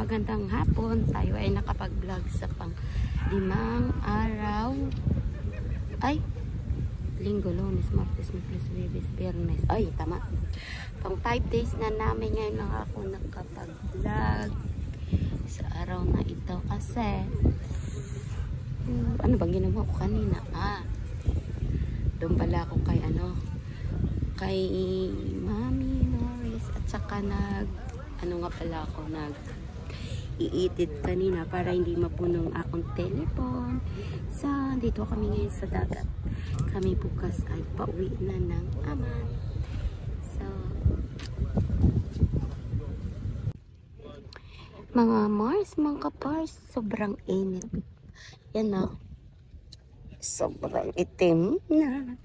magandang hapon. Tayo ay nakapag-vlog sa pang 5 araw. Ay, Linggo, Lunes, Martes, Miyerkules, Huwebes, Biyernes. Ay, tama. Pang 5 days na namin ngayon lang ako nakapag-vlog sa araw na ito kasi ano bang ginawa ko kanina? Doon pala ako kay kay Mami Norris at saka nag-i-edit kanina para hindi mapuno ang akong telepon. So, dito kami ngayon sa dagat. Kami bukas ay pauwi na ng Aman. So, mga Mars, mga kapars, sobrang init. Yan o. Sobrang itim na.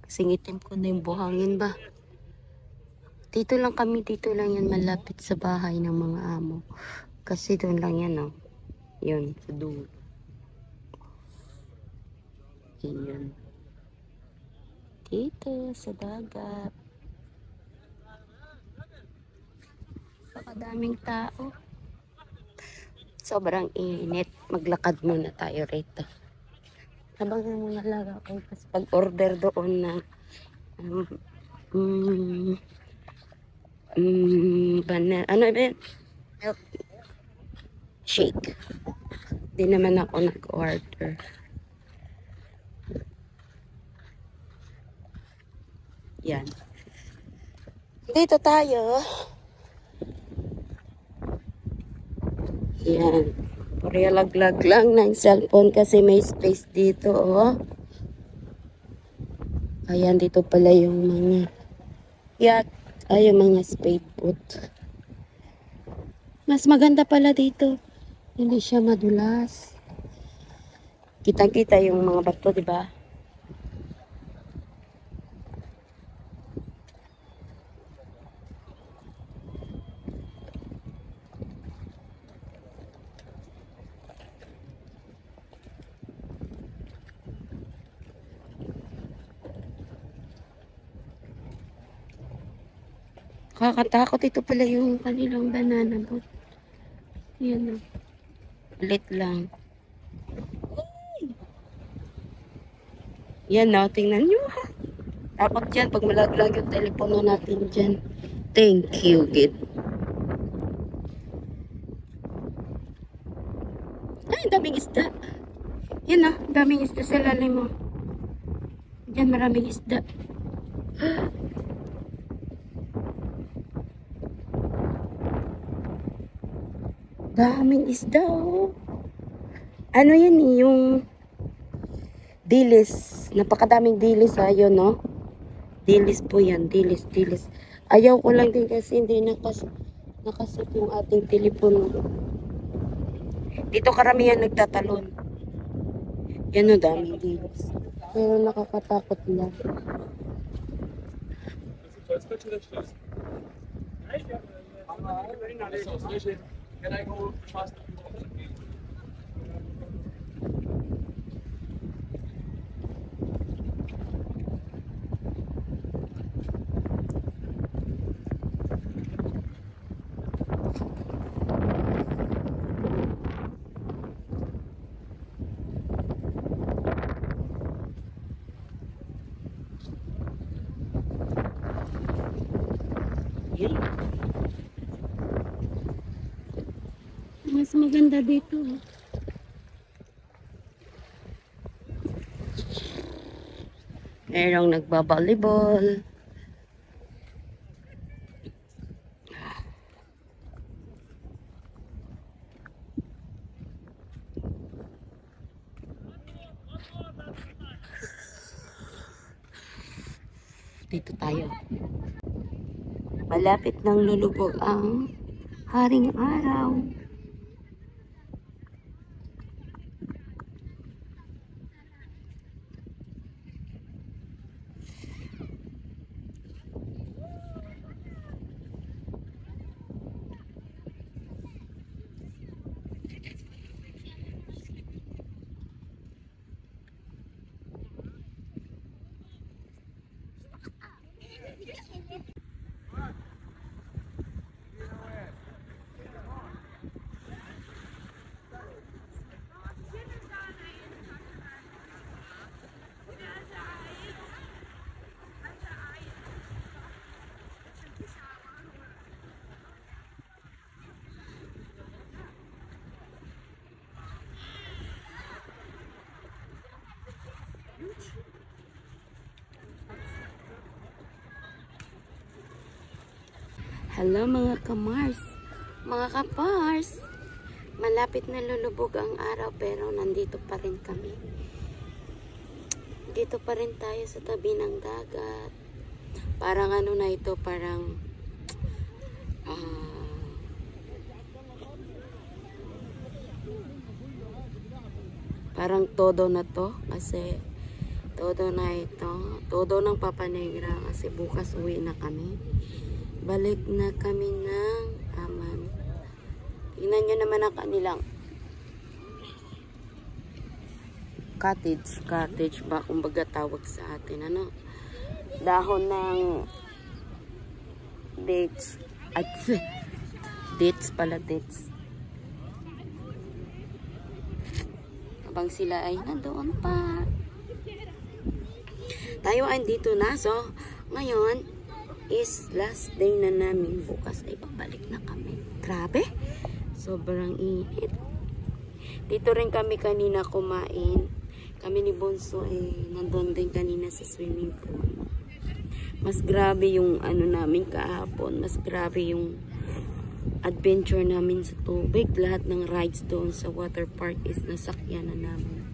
Kasing itim ko na yung buhangin ba. Dito lang yan malapit sa bahay ng mga amo. Kasi doon lang yan o. Yun, sa dulo. Yun. Dito sa dagat. Pakadaming tao. Sobrang init. Maglakad muna tayo rito. Habang nangalaga ko kasi pag-order doon na milk shake. Di naman ako nag-order. Yan. Dito tayo. Yan. Puri laglag lang ng cellphone kasi may space dito, oh. Ayan, dito pala yung mga yacht. Ay, yung mga speedboat. Mas maganda pala dito. Hindi siya madulas. Kitang-kita yung mga bato, di ba? Kakatakot, ito pala yung kanilang banana boat. Yan o. Ulit lang. Yan o, tingnan nyo ha. Takot dyan pag malaglag yung telepono natin dyan. Thank you, Gid. Ay, daming isda. Yan o, daming isda sa lalim mo. Dyan maraming isda. Daming isda, oh. Ano yan eh, yung dilis. Napakadaming dilis, yun, no? Dilis po yan, dilis. Ayaw ko lang din kasi hindi nakasip yung ating telepono. Dito karamihan nagtatalon. Yan, no, daming dilis. Pero nakakatakot lang. Can I go fast? Mas maganda dito. Merong nagbabalibol. Dito tayo. Malapit nang lulubog ang haring araw. Hello mga kamars, mga kapars. Malapit na lulubog ang araw pero nandito pa rin kami. Dito pa rin tayo sa tabi ng dagat. Parang ano na ito, parang parang todo na to kasi todo na ito. Todo ng Papa Negra kasi bukas uwi na kami. Balik na kami ng aman. Tingnan nyo naman ang kanilang cottage ba kumbaga tawag sa atin, ano, dahon ng dates at dates habang sila ay nandoon pa, tayo ay dito na. So ngayon is last day na namin. Bukas ay pabalik na kami. Grabe, sobrang init. Dito rin kami kanina kumain. Kami ni Bonso ay nandun din kanina sa swimming pool. Mas grabe yung ano namin kahapon. Mas grabe yung adventure namin sa tubig. Lahat ng rides doon sa water park is nasakyan na namin.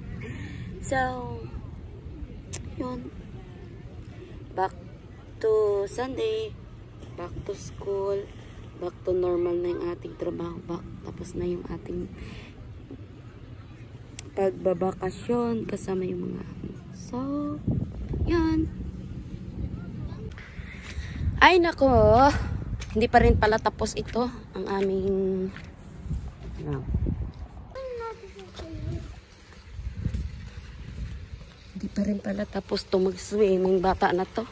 So, yun. Back to Sunday, back to school, back to normal na yung ating trabaho, tapos na yung ating pagbabakasyon kasama yung mga so, yan. Ay nako, hindi pa rin pala tapos ito ang aming hindi pa rin pala tapos to mag-swimming bata na to.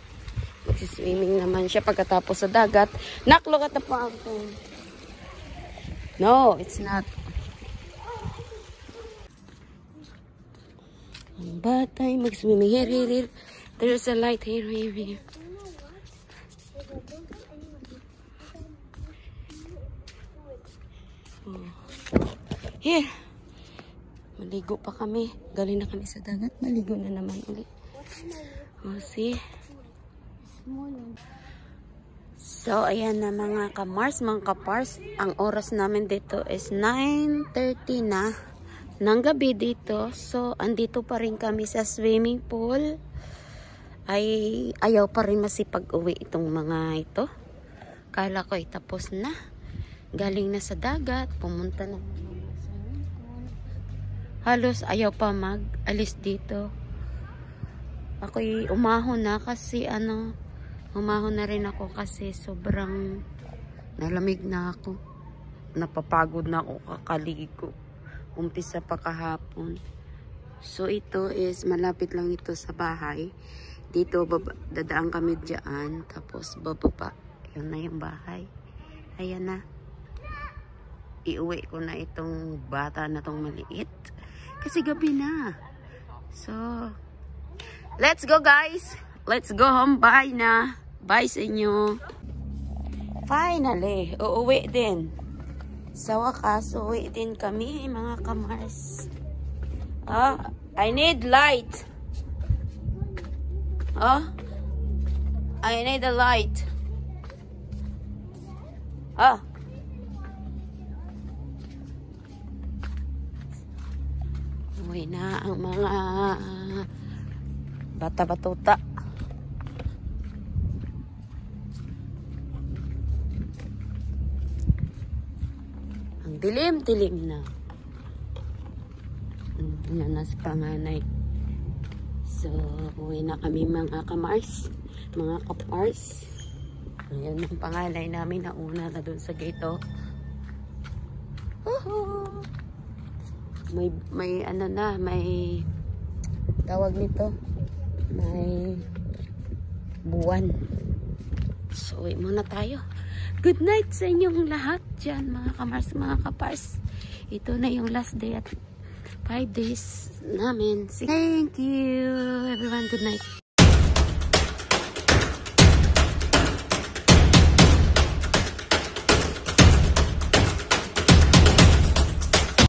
Magsiswimming naman siya pagkatapos sa dagat. Nak, look at the fountain. No, it's not. Ang bata ay mag-swimming. Here. There's a light here. Oh. Here. Maligo pa kami. Galing na kami sa dagat. Maligo na naman ulit. Oh, see? So, ayan na mga kamars, mga kapars. Ang oras namin dito is 9:30 na ng gabi dito. So, andito pa rin kami sa swimming pool. Ay, ayaw pa rin masipag-uwi itong mga ito. Kala ko ay tapos na. Galing na sa dagat. Pumunta na ng swimming pool. Halos ayaw pa mag-alis dito. Ako'y umahon na kasi umahon na rin ako kasi sobrang nalamig na ako. Napapagod na ako kakaligo. Umpisa pa kahapon. So ito is malapit lang ito sa bahay. Dito dadaan kami dyan. Tapos bababa. Yun na yung bahay. Ayan na. Iuwi ko na itong bata na tong maliit. Kasi gabi na. So, let's go guys. Let's go home. Bye na. Bye sa inyo. Finally, uuwi din. Sa wakas, uuwi din kami mga kamars. I need light. I need a light. Uwi na ang mga bata-batuta. Ang dilim-dilim na. Yan na si panganay. So, uwi na kami mga kamars. Mga kapars. Ayan ang panganay namin na una na dun sa gate. May ano na, may tawag nito. May buwan. So, uwi muna tayo. Good night sa inyong lahat dyan, mga kamars, mga kapars. Ito na yung last day at 5 days namin. Thank you, everyone. Good night.